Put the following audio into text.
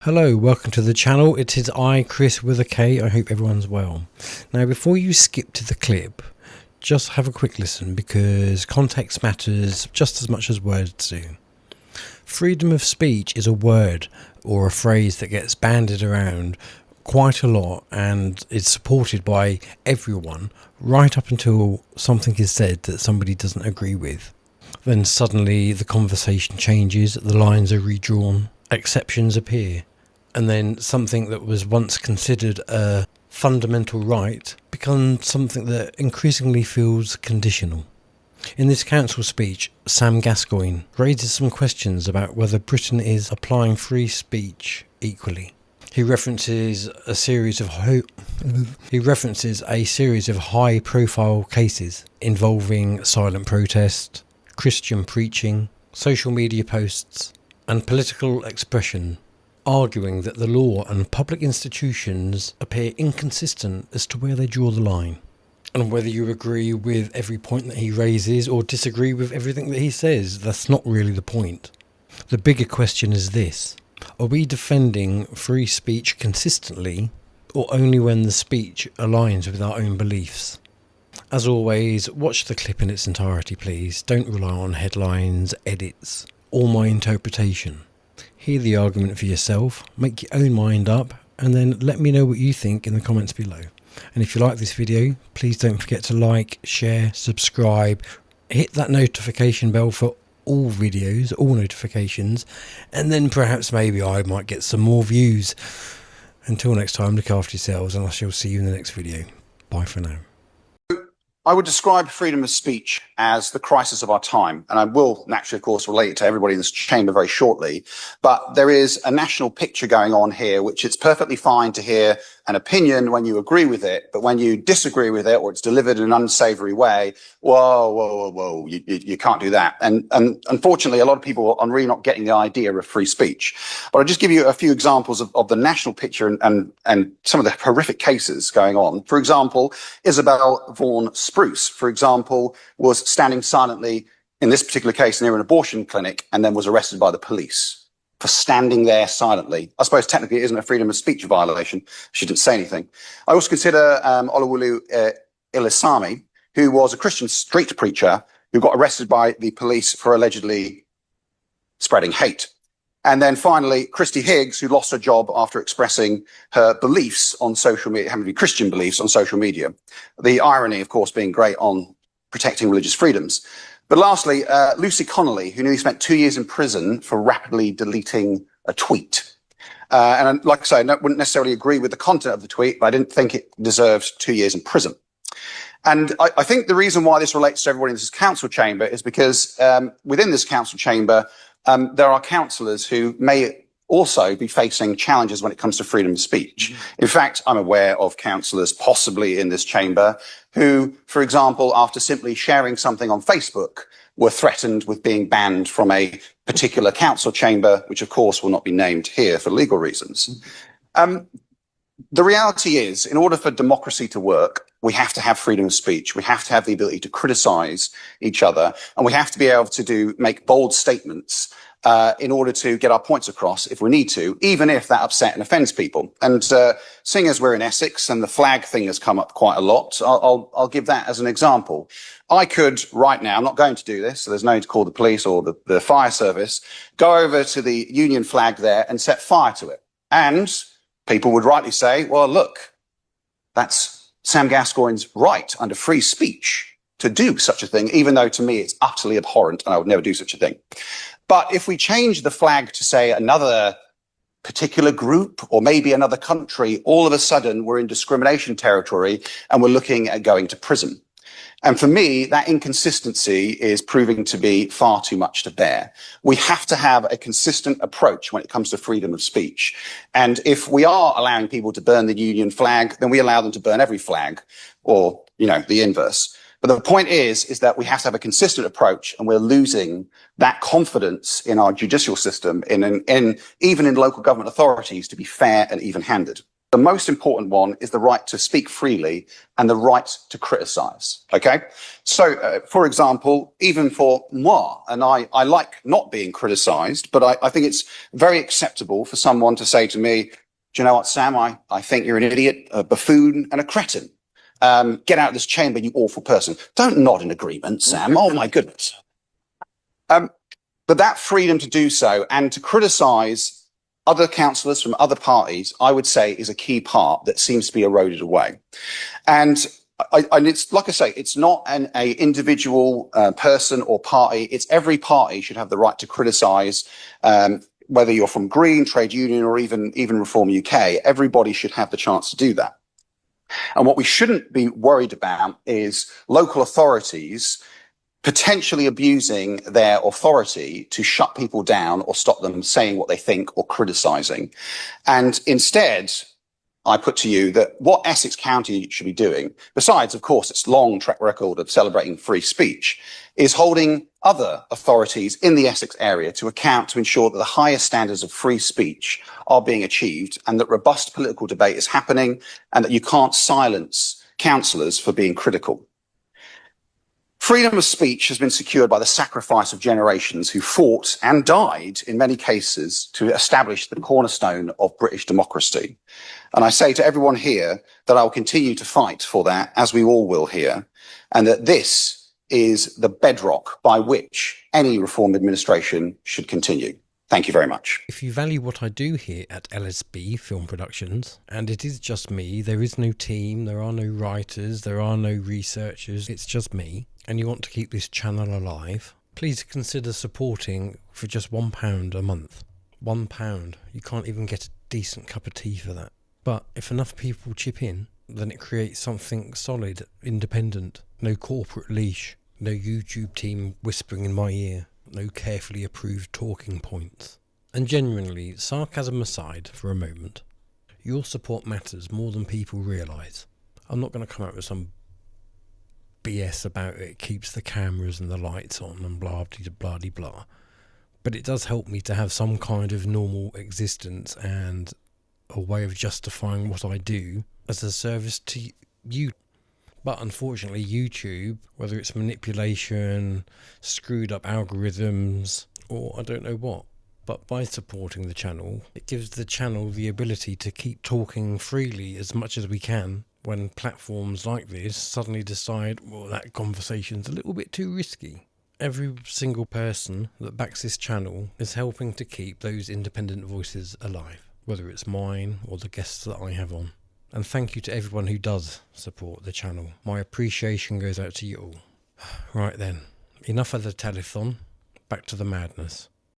Hello, welcome to the channel. It is I, Chris with a K. I hope everyone's well. Now, before you skip to the clip, just have a quick listen because context matters just as much as words do. Freedom of speech is a word or a phrase that gets bandied around quite a lot and is supported by everyone right up until something is said that somebody doesn't agree with. Then suddenly the conversation changes, the lines are redrawn, exceptions appear. And then something that was once considered a fundamental right becomes something that increasingly feels conditional. In this council speech, Sam Gascoyne raises some questions about whether Britain is applying free speech equally. He references a series of high-profile cases involving silent protest, Christian preaching, social media posts, and political expression, arguing that the law and public institutions appear inconsistent as to where they draw the line. And whether you agree with every point that he raises or disagree with everything that he says, that's not really the point. The bigger question is this: are we defending free speech consistently, or only when the speech aligns with our own beliefs? As always, watch the clip in its entirety, please. Don't rely on headlines, edits, or my interpretation. Hear the argument for yourself, make your own mind up, and then let me know what you think in the comments below. And if you like this video, please don't forget to like, share, subscribe, hit that notification bell for all videos, all notifications, and then perhaps maybe I might get some more views. Until next time, look after yourselves, and I shall see you in the next video. Bye for now. I would describe freedom of speech as the crisis of our time, and I will naturally, of course, relate it to everybody in this chamber very shortly. But there is a national picture going on here, which it's perfectly fine to hear an opinion when you agree with it, but when you disagree with it or it's delivered in an unsavory way, whoa, you can't do that. And unfortunately, a lot of people are really not getting the idea of free speech. But I'll just give you a few examples of the national picture and some of the horrific cases going on. For example, Isabel Vaughan Spruce, for example, was standing silently in this particular case near an abortion clinic and then was arrested by the police for standing there silently. I suppose technically it isn't a freedom of speech violation. She didn't say anything. I also consider Olawulu Ilisami, who was a Christian street preacher who got arrested by the police for allegedly spreading hate. And then finally, Christy Higgs, who lost her job after expressing her beliefs on social media, having Christian beliefs on social media. The irony, of course, being great on protecting religious freedoms. But lastly, Lucy Connolly, who nearly spent 2 years in prison for rapidly deleting a tweet. And like I say, I wouldn't necessarily agree with the content of the tweet, but I didn't think it deserved 2 years in prison. And I think the reason why this relates to everybody in this council chamber is because within this council chamber, there are councillors who may also be facing challenges when it comes to freedom of speech. In fact, I'm aware of councillors possibly in this chamber who, for example, after simply sharing something on Facebook, were threatened with being banned from a particular council chamber, which of course will not be named here for legal reasons. The reality is, in order for democracy to work, we have to have freedom of speech. We have to have the ability to criticize each other, and we have to be able to make bold statements in order to get our points across if we need to, even if that upset and offends people. And seeing as we're in Essex and the flag thing has come up quite a lot, I'll give that as an example. I could right now, I'm not going to do this, so there's no need to call the police or the fire service, go over to the Union flag there and set fire to it. And people would rightly say, well, look, that's Sam Gascoyne's right under free speech to do such a thing, even though to me it's utterly abhorrent and I would never do such a thing. But if we change the flag to, say, another particular group or maybe another country, all of a sudden we're in discrimination territory and we're looking at going to prison. And for me, that inconsistency is proving to be far too much to bear. We have to have a consistent approach when it comes to freedom of speech. And if we are allowing people to burn the Union flag, then we allow them to burn every flag, or, the inverse. But the point is that we have to have a consistent approach, and we're losing that confidence in our judicial system, even in local government authorities, to be fair and even-handed. The most important one is the right to speak freely and the right to criticize. Okay. So, for example, even for moi, and I like not being criticized, but I think it's very acceptable for someone to say to me, do you know what, Sam? I think you're an idiot, a buffoon, and a cretin. Get out of this chamber, you awful person. Don't nod in agreement, Sam. Oh, my goodness. But that freedom to do so and to criticize other councillors from other parties, I would say, is a key part that seems to be eroded away. And it's like I say, it's not an individual person or party. It's every party should have the right to criticise, whether you're from Green, Trade Union, or even Reform UK. Everybody should have the chance to do that. And what we shouldn't be worried about is local authorities potentially abusing their authority to shut people down or stop them saying what they think or criticising. And instead, I put to you that what Essex County should be doing, besides, of course, its long track record of celebrating free speech, is holding other authorities in the Essex area to account to ensure that the highest standards of free speech are being achieved and that robust political debate is happening and that you can't silence councillors for being critical. Freedom of speech has been secured by the sacrifice of generations who fought and died, in many cases, to establish the cornerstone of British democracy. And I say to everyone here that I will continue to fight for that, as we all will here, and that this is the bedrock by which any reform administration should continue. Thank you very much. If you value what I do here at LSB Film Productions, and it is just me, there is no team, there are no writers, there are no researchers, it's just me, and you want to keep this channel alive, please consider supporting for just £1 a month. £1. You can't even get a decent cup of tea for that. But if enough people chip in, then it creates something solid, independent, no corporate leash, no YouTube team whispering in my ear, no carefully approved talking points. And genuinely, sarcasm aside for a moment, your support matters more than people realise. I'm not going to come out with some BS about it keeps the cameras and the lights on and blah blah blah blah. But it does help me to have some kind of normal existence and a way of justifying what I do as a service to you. But unfortunately, YouTube, whether it's manipulation, screwed up algorithms, or I don't know what, but by supporting the channel, it gives the channel the ability to keep talking freely as much as we can when platforms like this suddenly decide, well, that conversation's a little bit too risky. Every single person that backs this channel is helping to keep those independent voices alive, whether it's mine or the guests that I have on. And thank you to everyone who does support the channel. My appreciation goes out to you all. Right then, enough of the telethon, back to the madness.